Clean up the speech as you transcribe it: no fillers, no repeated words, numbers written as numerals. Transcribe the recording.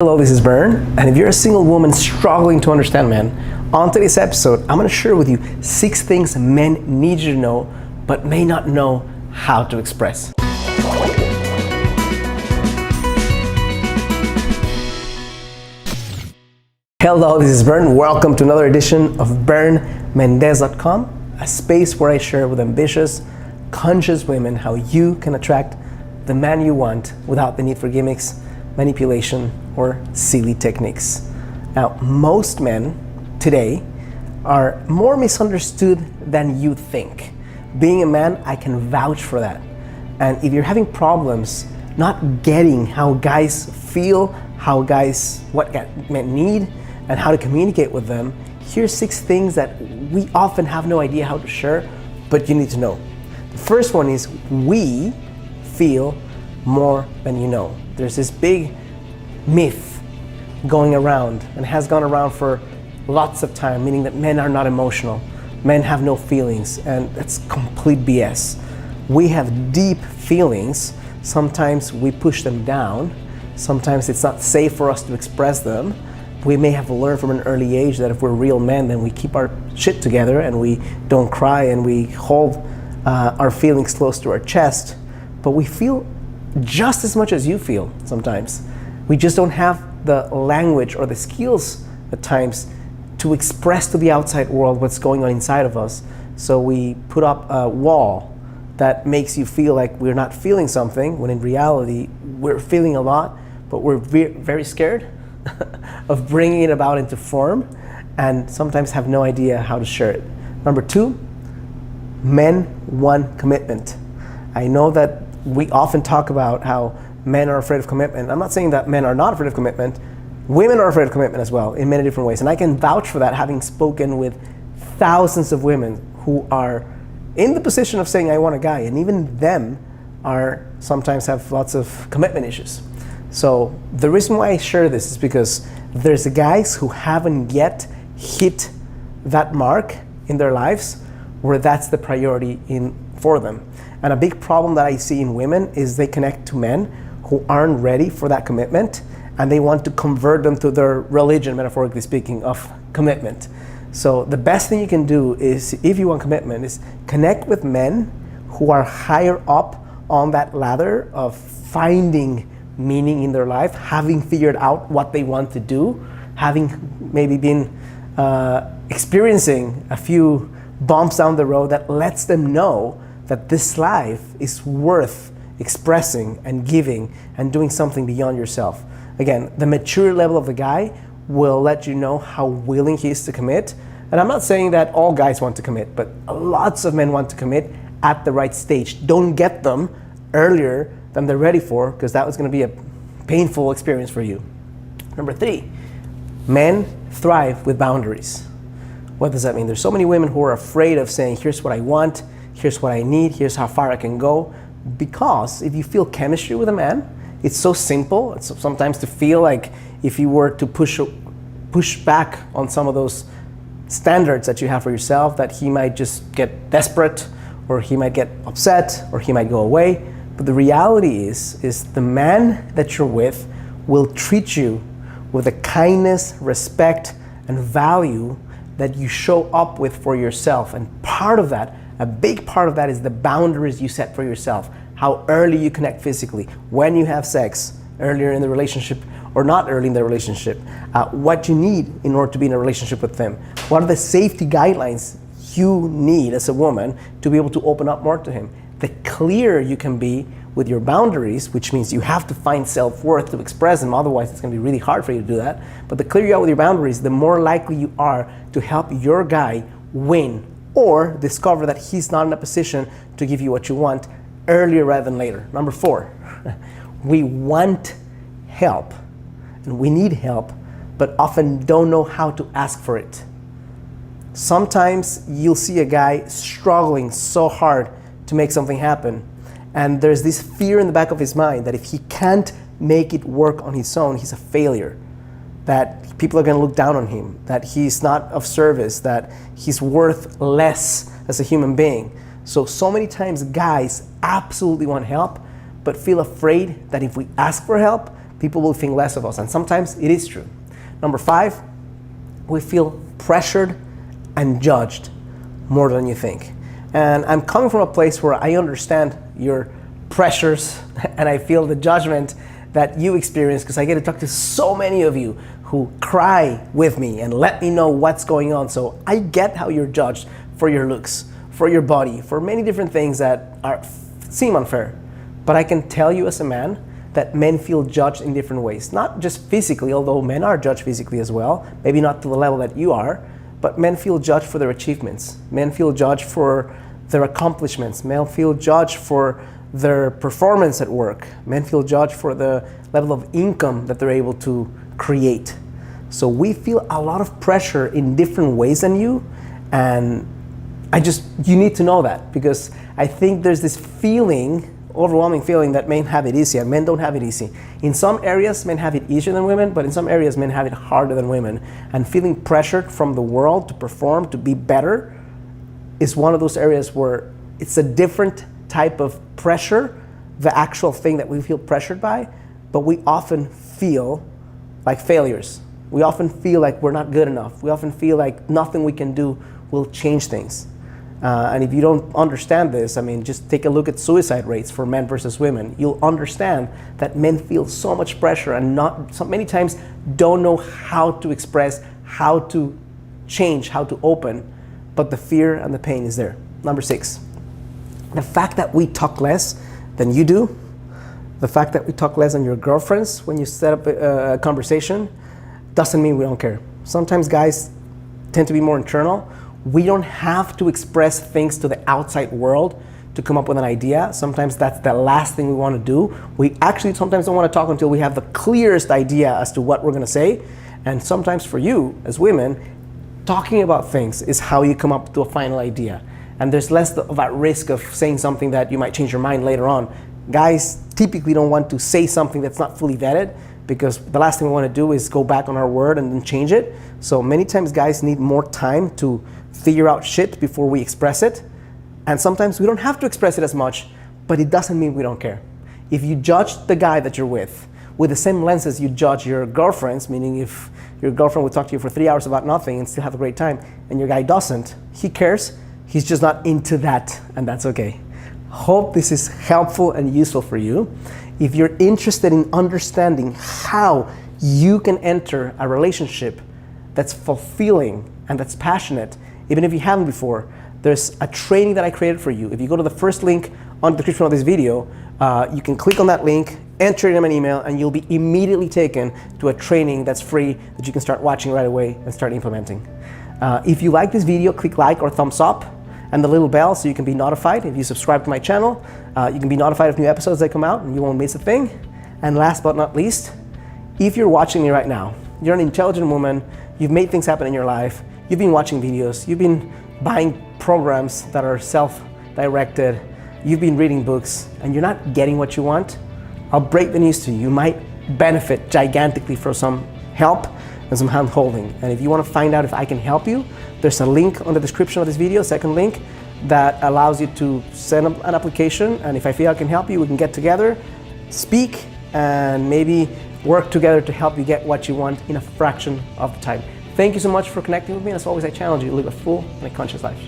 Hello, this is Bern, and if you're a single woman struggling to understand men, on today's episode, I'm going to share with you 6 things men need you to know, but may not know how to express. Hello, this is Bern. Welcome to another edition of BernMendez.com, a space where I share with ambitious, conscious women how you can attract the man you want without the need for gimmicks, manipulation, or silly techniques. Now, most men today are more misunderstood than you think. Being a man, I can vouch for that. And if you're having problems not getting how guys feel, what men need, and how to communicate with them, here's 6 things that we often have no idea how to share, but you need to know. The first one is we feel more than you know. There's this big myth going around and has gone around for lots of time, meaning that men are not emotional, men have no feelings, and that's complete BS. We have deep feelings. Sometimes we push them down. Sometimes it's not safe for us to express them. We may have learned from an early age that if we're real men, then we keep our shit together and we don't cry and we hold our feelings close to our chest. But we feel just as much as you feel sometimes. We just don't have the language or the skills at times to express to the outside world what's going on inside of us. So we put up a wall that makes you feel like we're not feeling something, when in reality we're feeling a lot, but we're very scared of bringing it about into form and sometimes have no idea how to share it. Number 2, men want commitment. I know that we often talk about how men are afraid of commitment. I'm not saying that men are not afraid of commitment. Women are afraid of commitment as well in many different ways. And I can vouch for that, having spoken with thousands of women who are in the position of saying, I want a guy. And even them are sometimes have lots of commitment issues. So the reason why I share this is because there's guys who haven't yet hit that mark in their lives where that's the priority for them. And a big problem that I see in women is they connect to men who aren't ready for that commitment, and they want to convert them to their religion, metaphorically speaking, of commitment. So the best thing you can do is, if you want commitment, is connect with men who are higher up on that ladder of finding meaning in their life, having figured out what they want to do, having maybe been experiencing a few bumps down the road that lets them know that this life is worth expressing and giving and doing something beyond yourself. Again, the mature level of the guy will let you know how willing he is to commit. And I'm not saying that all guys want to commit, but lots of men want to commit at the right stage. Don't get them earlier than they're ready for, because that was going to be a painful experience for you. Number 3, men thrive with boundaries. What does that mean? There's so many women who are afraid of saying, here's what I want, here's what I need, here's how far I can go. Because if you feel chemistry with a man, it's so simple. It's sometimes to feel like if you were to push back on some of those standards that you have for yourself, that he might just get desperate, or he might get upset, or he might go away. But the reality is the man that you're with will treat you with the kindness, respect, and value that you show up with for yourself. And part of that, a big part of that, is the boundaries you set for yourself. How early you connect physically, when you have sex, earlier in the relationship or not early in the relationship, what you need in order to be in a relationship with them. What are the safety guidelines you need as a woman to be able to open up more to him? The clearer you can be with your boundaries, which means you have to find self-worth to express them, otherwise it's going to be really hard for you to do that. But the clearer you are with your boundaries, the more likely you are to help your guy win or discover that he's not in a position to give you what you want earlier rather than later. Number 4, we want help and we need help, but often don't know how to ask for it. Sometimes you'll see a guy struggling so hard to make something happen, and there's this fear in the back of his mind that if he can't make it work on his own, he's a failure, that people are going to look down on him, that he's not of service, that he's worth less as a human being. So many times guys absolutely want help, but feel afraid that if we ask for help, people will think less of us. And sometimes it is true. Number 5, we feel pressured and judged more than you think. And I'm coming from a place where I understand your pressures and I feel the judgment that you experience, because I get to talk to so many of you who cry with me and let me know what's going on. So I get how you're judged for your looks, for your body, for many different things that seem unfair. But I can tell you as a man that men feel judged in different ways. Not just physically, although men are judged physically as well, maybe not to the level that you are, but men feel judged for their achievements. Men feel judged for their accomplishments. Men feel judged for their performance at work. Men feel judged for the level of income that they're able to create. So we feel a lot of pressure in different ways than you, and you need to know that, because I think there's this feeling, overwhelming feeling, that men have it easy and men don't have it easy. In some areas, men have it easier than women, but in some areas, men have it harder than women. And feeling pressured from the world to perform, to be better, is one of those areas where it's a different type of pressure, the actual thing that we feel pressured by, but we often feel like failures. We often feel like we're not good enough. We often feel like nothing we can do will change things. And if you don't understand this, just take a look at suicide rates for men versus women. You'll understand that men feel so much pressure and many times don't know how to express, how to change, how to open, but the fear and the pain is there. Number 6, the fact that we talk less than you do, the fact that we talk less than your girlfriends when you set up a conversation, doesn't mean we don't care. Sometimes guys tend to be more internal. We don't have to express things to the outside world to come up with an idea. Sometimes that's the last thing we want to do. We actually sometimes don't want to talk until we have the clearest idea as to what we're going to say. And sometimes for you, as women, talking about things is how you come up to a final idea. And there's less of that risk of saying something that you might change your mind later on. Guys typically don't want to say something that's not fully vetted, because the last thing we want to do is go back on our word and then change it. So many times guys need more time to figure out shit before we express it. And sometimes we don't have to express it as much, but it doesn't mean we don't care. If you judge the guy that you're with the same lenses you judge your girlfriends, meaning if your girlfriend would talk to you for 3 hours about nothing and still have a great time, and your guy doesn't, he cares, he's just not into that, and that's okay. Hope this is helpful and useful for you. If you're interested in understanding how you can enter a relationship that's fulfilling and that's passionate, even if you haven't before, there's a training that I created for you. If you go to the first link on the description of this video, you can click on that link, enter it in an email, and you'll be immediately taken to a training that's free that you can start watching right away and start implementing. If you like this video, click like or thumbs up and the little bell so you can be notified. If you subscribe to my channel, you can be notified of new episodes that come out and you won't miss a thing. And last but not least, if you're watching me right now, you're an intelligent woman, you've made things happen in your life, you've been watching videos, you've been buying programs that are self-directed, you've been reading books, and you're not getting what you want, I'll break the news to you. You might benefit gigantically from some help and some hand holding. And if you want to find out if I can help you, there's a link on the description of this video, second link, that allows you to send an application. And if I feel I can help you, we can get together, speak, and maybe work together to help you get what you want in a fraction of the time. Thank you so much for connecting with me. And as always, I challenge you to live a full and a conscious life.